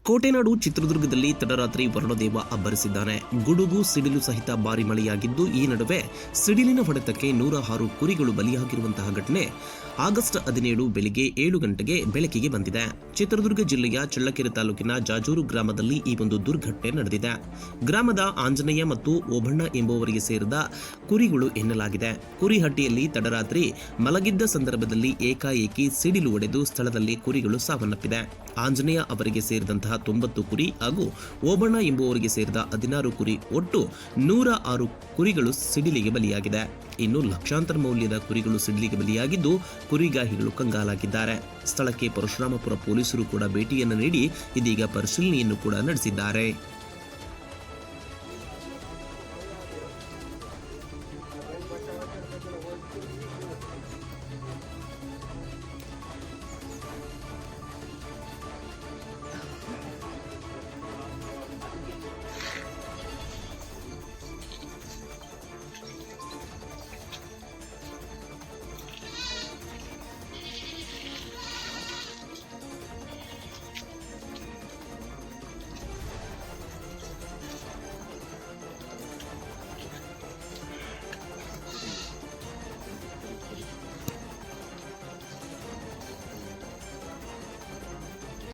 ಕೋಟೆನಾಡು ಚಿತ್ರದುರ್ಗದಲ್ಲಿ ತಡರಾತ್ರಿ ವರುಣದೇವ ಅಬ್ಬರಿಸಿದ್ದಾನೆ. ಗುಡುಗು ಸಿಡಿಲು ಸಹಿತ ಭಾರಿ ಮಳೆಯಾಗಿದ್ದು, ಈ ನಡುವೆ ಸಿಡಿಲಿನ ಹೊಡೆತಕ್ಕೆ 106 ಕುರಿಗಳು ಬಲಿಯಾಗಿರುವಂತಹ ಘಟನೆ ಆಗಸ್ಟ್ 17 ಬೆಳಿಗ್ಗೆ 7 ಗಂಟೆಗೆ ಬೆಳಕಿಗೆ ಬಂದಿದೆ. ಚಿತ್ರದುರ್ಗ ಜಿಲ್ಲೆಯ ಚಳ್ಳಕೆರೆ ತಾಲೂಕಿನ ಜಾಜೂರು ಗ್ರಾಮದಲ್ಲಿ ಈ ಒಂದು ದುರ್ಘಟನೆ ನಡೆದಿದೆ. ಗ್ರಾಮದ ಆಂಜನೇಯ ಮತ್ತು ಓಬಣ್ಣ ಎಂಬುವರಿಗೆ ಸೇರಿದ ಕುರಿಗಳು ಎನ್ನಲಾಗಿದೆ. ಕುರಿಹಟ್ಟಿಯಲ್ಲಿ ತಡರಾತ್ರಿ ಮಲಗಿದ್ದ ಸಂದರ್ಭದಲ್ಲಿ ಏಕಾಏಕಿ ಸಿಡಿಲು ಹೊಡೆದು ಸ್ಥಳದಲ್ಲಿ ಕುರಿಗಳು ಸಾವನ್ನಪ್ಪಿದೆ. ಆಂಜನೇಯ ಅವರಿಗೆ ಸೇರಿದಂತಹ 90 ಕುರಿ ಹಾಗೂ ಓಬಣ್ಣ ಎಂಬುವರಿಗೆ ಸೇರಿದ 16 ಕುರಿ, ಒಟ್ಟು 106 ಕುರಿಗಳು ಸಿಡಿಲಿಗೆ ಬಲಿಯಾಗಿದೆ. ಇನ್ನು ಲಕ್ಷಾಂತರ ಮೌಲ್ಯದ ಕುರಿಗಳು ಸಿಡಿಲಿಗೆ ಬಲಿಯಾಗಿದ್ದು, ಕುರಿಗಾಹಿಗಳು ಕಂಗಾಲಾಗಿದ್ದಾರೆ. ಸ್ಥಳಕ್ಕೆ ಪರಶುರಾಮಪುರ ಪೊಲೀಸರು ಕೂಡ ಭೇಟಿಯನ್ನು ನೀಡಿ ಇದೀಗ ಪರಿಶೀಲನೆಯನ್ನು ಕೂಡ ನಡೆಸಿದ್ದಾರೆ.